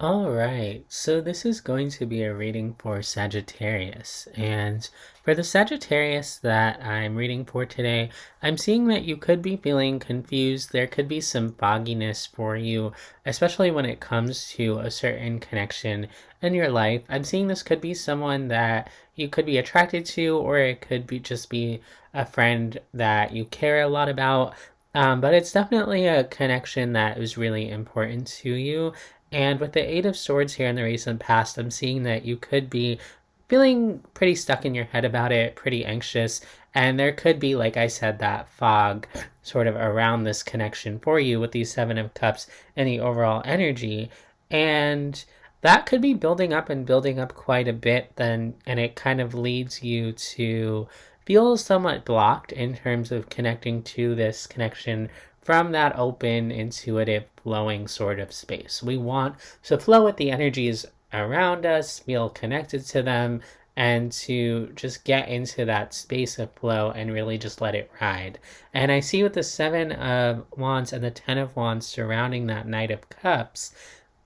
All right, so this is going to be a reading for Sagittarius. And for the Sagittarius that I'm reading for today, I'm seeing that you could be feeling confused. There could be some fogginess for you, especially when it comes to a certain connection in your life. I'm seeing this could be someone that you could be attracted to, or it could be just be a friend that you care a lot about. But it's definitely a connection that is really important to you. And with the Eight of Swords here in the recent past, I'm seeing that you could be feeling pretty stuck in your head about it, pretty anxious. And there could be, like I said, that fog sort of around this connection for you with these Seven of Cups and the overall energy. And that could be building up and building up quite a bit then, and it kind of leads you to feel somewhat blocked in terms of connecting to this connection from that open, intuitive, flowing sort of space. We want to flow with the energies around us, feel connected to them, and to just get into that space of flow and really just let it ride. And I see with the Seven of Wands and the Ten of Wands surrounding that Knight of Cups,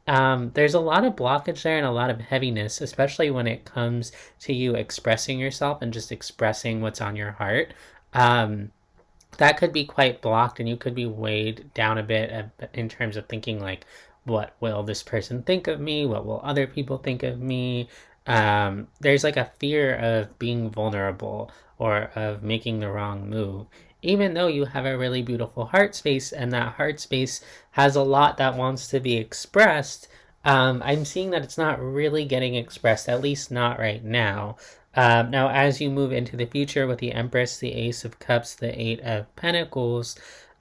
there's a lot of blockage there and a lot of heaviness, especially when it comes to you expressing yourself and just expressing what's on your heart. That could be quite blocked, and you could be weighed down a bit in terms of thinking like, what will this person think of me? What will other people think of me? There's like a fear of being vulnerable or of making the wrong move, even though you have a really beautiful heart space and that heart space has a lot that wants to be expressed. I'm seeing that it's not really getting expressed, at least not right now. Now, as you move into the future with the Empress, the Ace of Cups, the Eight of Pentacles,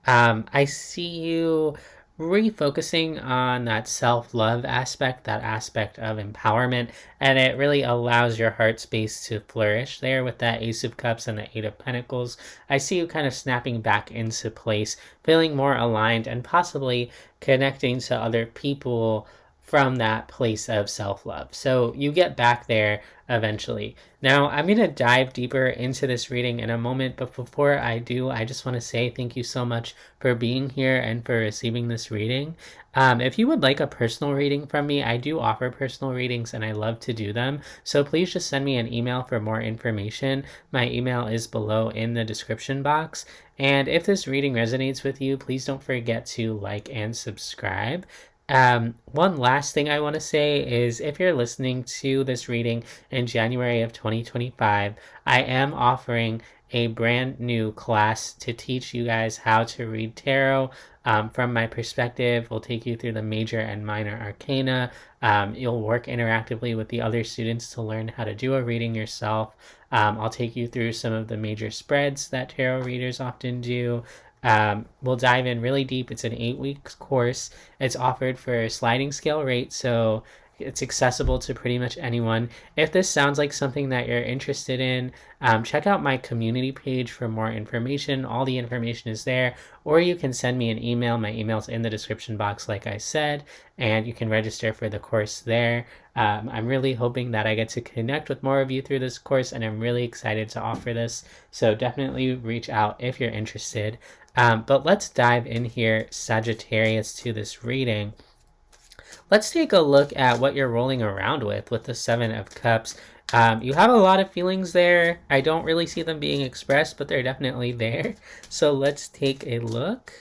I see you refocusing on that self love aspect, that aspect of empowerment, and it really allows your heart space to flourish there with that Ace of Cups and the Eight of Pentacles. I see you kind of snapping back into place, feeling more aligned, and possibly connecting to other people from that place of self love. So you get back there eventually. Now, I'm going to dive deeper into this reading in a moment, but before I do, I just want to say thank you so much for being here and for receiving this reading. If you would like a personal reading from me, I do offer personal readings and I love to do them. So please just send me an email for more information. My email is below in the description box. And if this reading resonates with you, please don't forget to like and subscribe. One last thing I want to say is if you're listening to this reading in January of 2025, I am offering a brand new class to teach you guys how to read tarot. From my perspective, we'll take you through the major and minor arcana. You'll work interactively with the other students to learn how to do a reading yourself. I'll take you through some of the major spreads that tarot readers often do. We'll dive in really deep. It's an 8 week course. It's offered for a sliding scale rate, so it's accessible to pretty much anyone. If this sounds like something that you're interested in, check out my community page for more information. All the information is there, or you can send me an email. My email's in the description box, like I said, and you can register for the course there. I'm really hoping that I get to connect with more of you through this course, and I'm really excited to offer this. So definitely reach out if you're interested. But let's dive in here, Sagittarius, to this reading. Let's take a look at what you're rolling around with the Seven of Cups. You have a lot of feelings there. I don't really see them being expressed, but they're definitely there. So let's take a look.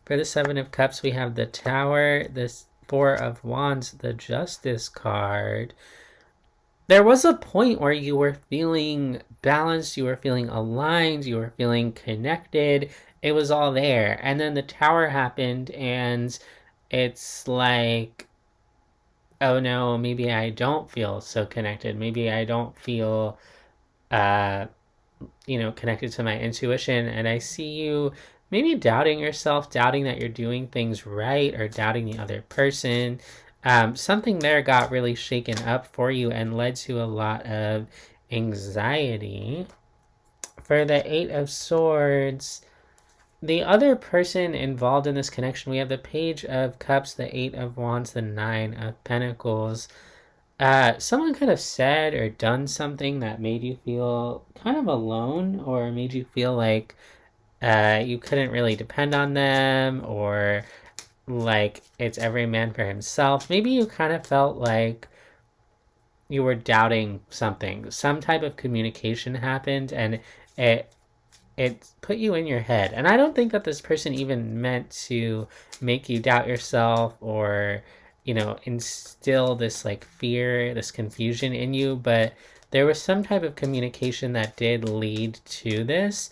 For the Seven of Cups, we have the Tower, the Four of Wands, the Justice card. There was a point where you were feeling balanced, you were feeling aligned, you were feeling connected. It was all there. And then the tower happened, and it's like, oh no, maybe I don't feel so connected. Maybe I don't feel, uh, connected to my intuition. And I see you maybe doubting yourself, doubting that you're doing things right, or doubting the other person. Something there got really shaken up for you and led to a lot of anxiety. For the Eight of Swords, the other person involved in this connection, we have the Page of Cups, the Eight of Wands, the Nine of Pentacles. Someone could have said or done something that made you feel kind of alone, or made you feel like you couldn't really depend on them, or like it's every man for himself. Maybe you kind of felt like you were doubting something. Some type of communication happened and it it put you in your head. And I don't think that this person even meant to make you doubt yourself or, instill this like fear, this confusion in you, but there was some type of communication that did lead to this.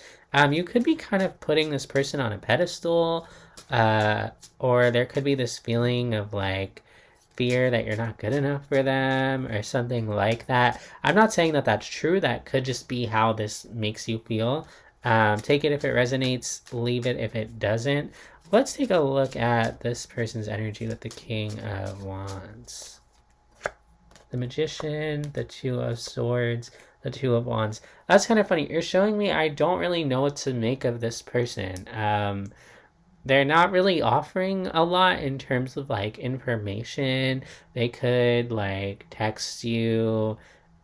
You could be kind of putting this person on a pedestal, uh, or there could be this feeling of like fear that you're not good enough for them or something like that. I'm not saying that that's true. That could just be how this makes you feel. Take it if it resonates, leave it if it doesn't. Let's take a look at this person's energy with the King of Wands, the Magician, the Two of Swords, the Two of Wands. That's kind of funny. You're showing me I don't really know what to make of this person. They're not really offering a lot in terms of like information. They could like text you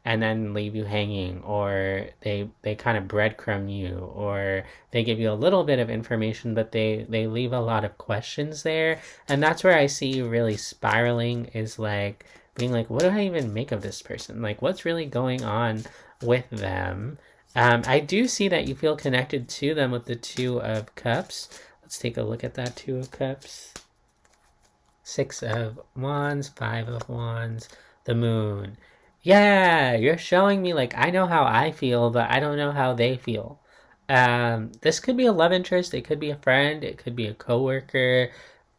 and then leave you hanging, or they kind of breadcrumb you, or they give you a little bit of information but they leave a lot of questions there. And that's where I see you really spiraling, is like being like, what do I even make of this person? Like, what's really going on with them? I do see that you feel connected to them with the Two of Cups. Let's take a look at that Two of Cups. Six of Wands, Five of Wands, the Moon. Yeah, you're showing me like I know how I feel, but I don't know how they feel. This could be a love interest, it could be a friend, it could be a coworker,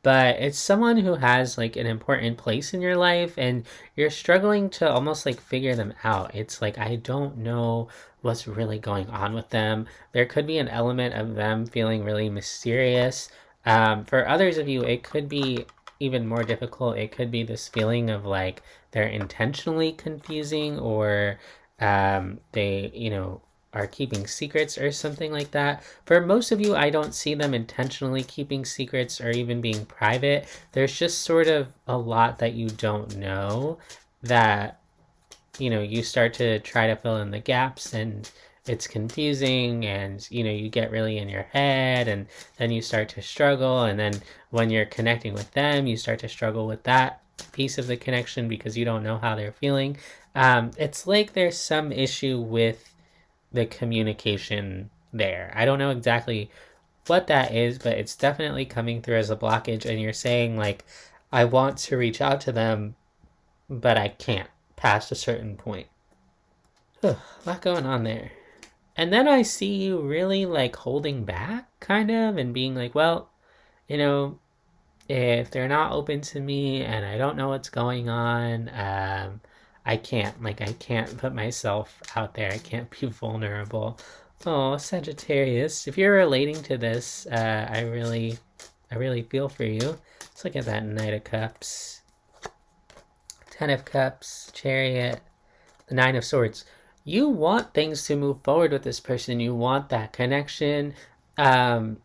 but it's someone who has like an important place in your life and you're struggling to almost like figure them out. It's like I don't know what's really going on with them. There could be an element of them feeling really mysterious. For others of you, it could be even more difficult. It could be this feeling of like they're intentionally confusing, or they, are keeping secrets or something like that. For most of you, I don't see them intentionally keeping secrets or even being private. There's just sort of a lot that you don't know that, you start to try to fill in the gaps and it's confusing, and you get really in your head, and then you start to struggle, and then when you're connecting with them you start to struggle with that piece of the connection because you don't know how they're feeling. It's like there's some issue with the communication there. I don't know exactly what that is, but it's definitely coming through as a blockage, and you're saying like, I want to reach out to them but I can't past a certain point. A lot going on there. And then I see you really like holding back, kind of, and being like, well, you know, if they're not open to me and I don't know what's going on, I can't put myself out there. I can't be vulnerable. Oh, Sagittarius, if you're relating to this, I really feel for you. Let's look at that Knight of Cups, Ten of Cups, Chariot, the Nine of Swords. You want things to move forward with this person. You want that connection. Um,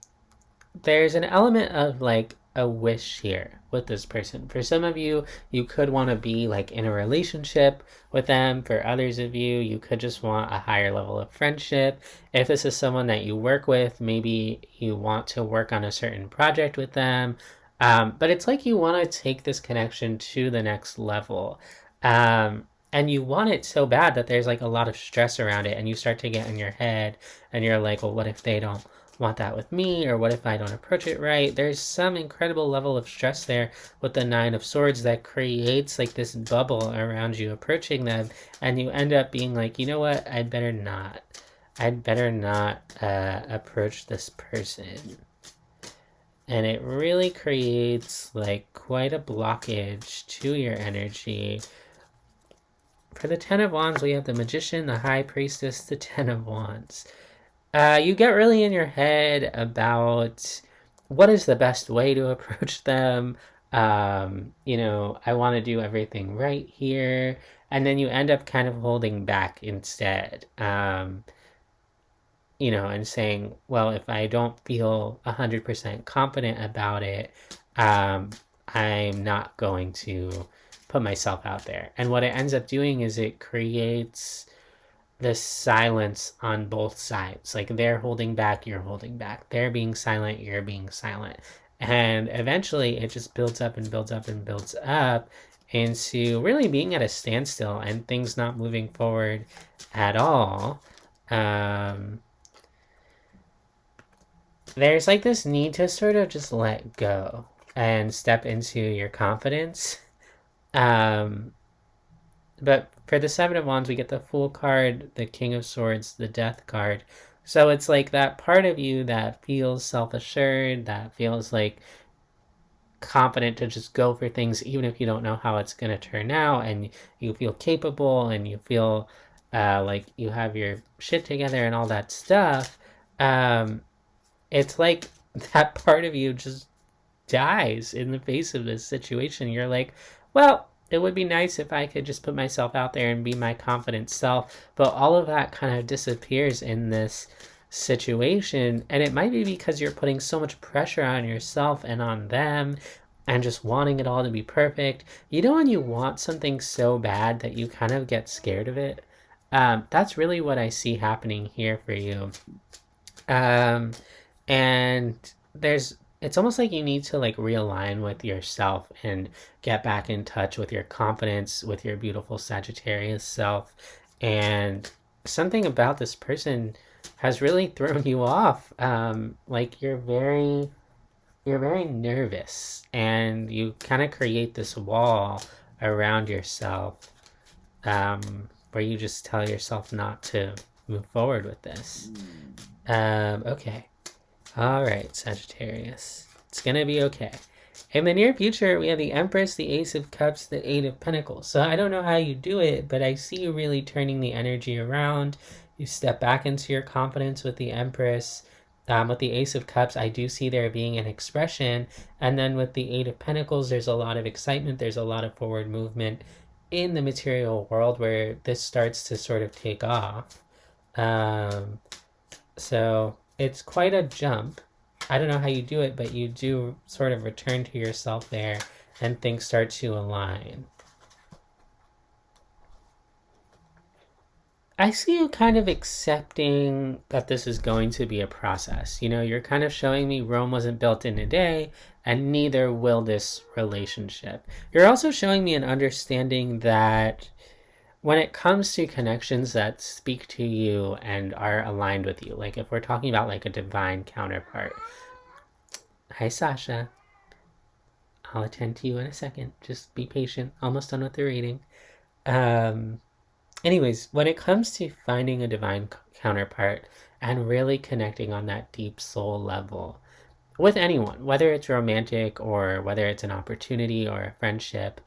there's an element of like a wish here with this person. For some of you, you could want to be like in a relationship with them. For others of you, you could just want a higher level of friendship. If this is someone that you work with, maybe you want to work on a certain project with them. But it's like you want to take this connection to the next level. And you want it so bad that there's like a lot of stress around it, and you start to get in your head and you're like, well, what if they don't want that with me, or what if I don't approach it right? There's some incredible level of stress there with the Nine of Swords that creates like this bubble around you approaching them, and you end up being like, you know what, I'd better not approach this person. And it really creates like quite a blockage to your energy. For the Ten of Wands, we have the Magician, the High Priestess, the Ten of Wands. You get really in your head about what is the best way to approach them. I want to do everything right here. And then you end up kind of holding back instead. And saying, well, if I don't feel 100% confident about it, I'm not going to put myself out there. And what it ends up doing is it creates this silence on both sides. Like they're holding back, you're holding back. They're being silent, you're being silent. And eventually it just builds up and builds up and builds up into really being at a standstill and things not moving forward at all. Um, there's like this need to sort of just let go and step into your confidence. Um, but for the Seven of Wands, we get the Fool card, the King of Swords, the Death card. So it's like that part of you that feels self assured, that feels like confident to just go for things, even if you don't know how it's going to turn out, and you feel capable and you feel like you have your shit together and all that stuff. It's like that part of you just dies in the face of this situation. You're like, well, it would be nice if I could just put myself out there and be my confident self, but all of that kind of disappears in this situation. And it might be because you're putting so much pressure on yourself and on them and just wanting it all to be perfect. You know, when you want something so bad that you kind of get scared of it. That's really what I see happening here for you. um, and there's it's almost like you need to like realign with yourself and get back in touch with your confidence, with your beautiful Sagittarius self. And something about this person has really thrown you off. Like you're very nervous and you kind of create this wall around yourself, where you just tell yourself not to move forward with this. Okay. All right, Sagittarius. It's going to be okay. In the near future, we have the Empress, the Ace of Cups, the Eight of Pentacles. So I don't know how you do it, but I see you really turning the energy around. You step back into your confidence with the Empress. With the Ace of Cups, I do see there being an expression. And then with the Eight of Pentacles, there's a lot of excitement. There's a lot of forward movement in the material world where this starts to sort of take off. So it's quite a jump. I don't know how you do it, but you do sort of return to yourself there and things start to align. I see you kind of accepting that this is going to be a process. You know, you're kind of showing me Rome wasn't built in a day, and neither will this relationship. You're also showing me an understanding that when it comes to connections that speak to you and are aligned with you, like if we're talking about like a divine counterpart. Hi, Sasha. I'll attend to you in a second. Just be patient. Almost done with the reading. Um, Anyways, when it comes to finding a divine counterpart and really connecting on that deep soul level with anyone, whether it's romantic or whether it's an opportunity or a friendship,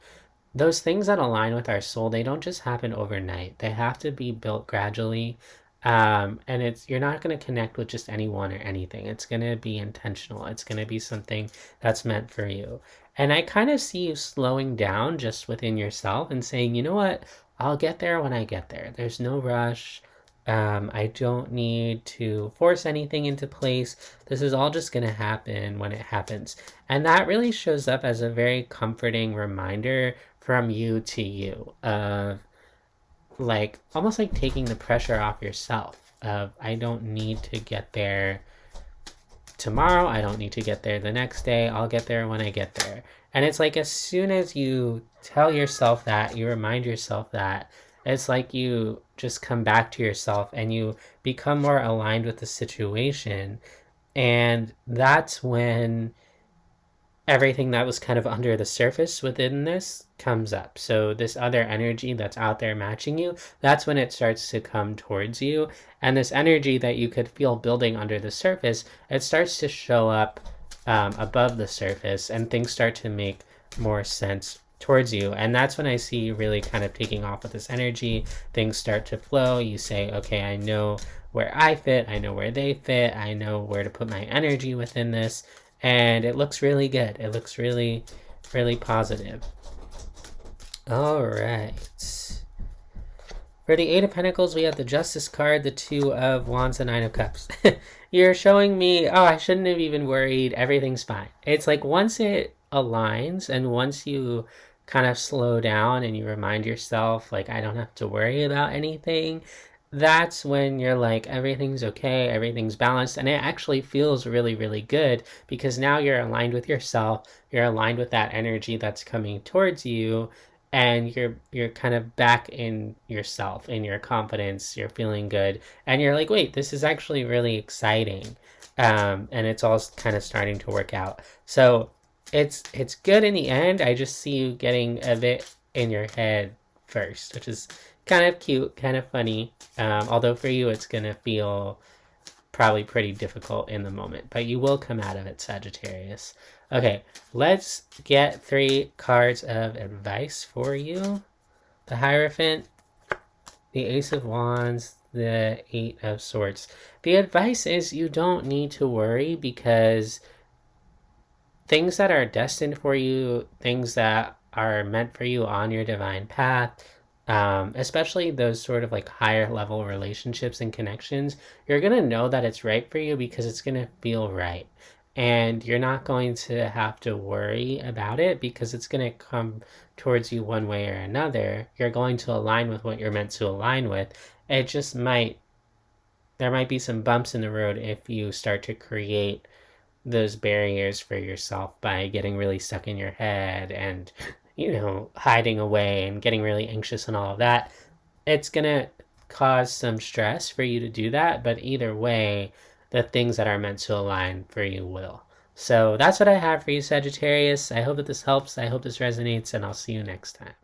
those things that align with our soul, they don't just happen overnight. They have to be built gradually. And you're not going to connect with just anyone or anything. It's going to be intentional. It's going to be something that's meant for you. And I kind of see you slowing down just within yourself and saying, you know what? I'll get there when I get there. There's no rush. I don't need to force anything into place. This is all just going to happen when it happens. And that really shows up as a very comforting reminder from you to you of like almost like taking the pressure off yourself of I don't need to get there tomorrow. I don't need to get there the next day. I'll get there when I get there. And it's like as soon as you tell yourself that, you remind yourself that, it's like you just come back to yourself and you become more aligned with the situation. And that's when everything that was kind of under the surface within this comes up. So this other energy that's out there matching you, that's when it starts to come towards you. And this energy that you could feel building under the surface, it starts to show up above the surface and things start to make more sense towards you. And that's when I see you really kind of taking off with this energy. Things start to flow. You say, okay, I know where I fit. I know where they fit. I know where to put my energy within this. And it looks really good. It looks really, really positive. All right. For the Eight of Pentacles, we have the Justice card, the Two of Wands, the Nine of Cups. You're showing me, oh, I shouldn't have even worried. Everything's fine. It's like once it aligns and once you kind of slow down and you remind yourself, like, I don't have to worry about anything, that's when you're like, everything's okay, everything's balanced, and it actually feels really, really good because now you're aligned with yourself, you're aligned with that energy that's coming towards you, and you're kind of back in yourself, in your confidence, you're feeling good, and you're like, wait, this is actually really exciting. And it's all kind of starting to work out. So it's good in the end. I just see you getting a bit in your head first, which is kind of cute, kind of funny. Although for you, it's going to feel probably pretty difficult in the moment, but you will come out of it, Sagittarius. Okay, let's get 3 cards of advice for you. The Hierophant, the Ace of Wands, the Eight of Swords. The advice is you don't need to worry because things that are destined for you, things that are meant for you on your divine path, especially those sort of like higher level relationships and connections, you're going to know that it's right for you because it's going to feel right. And you're not going to have to worry about it because it's going to come towards you one way or another. You're going to align with what you're meant to align with. It just might, there might be some bumps in the road if you start to create those barriers for yourself by getting really stuck in your head and hiding away and getting really anxious and all of that. It's gonna cause some stress for you to do that, but either way, the things that are meant to align for you will. So that's what I have for you, Sagittarius. I hope that this helps. I hope this resonates, and I'll see you next time.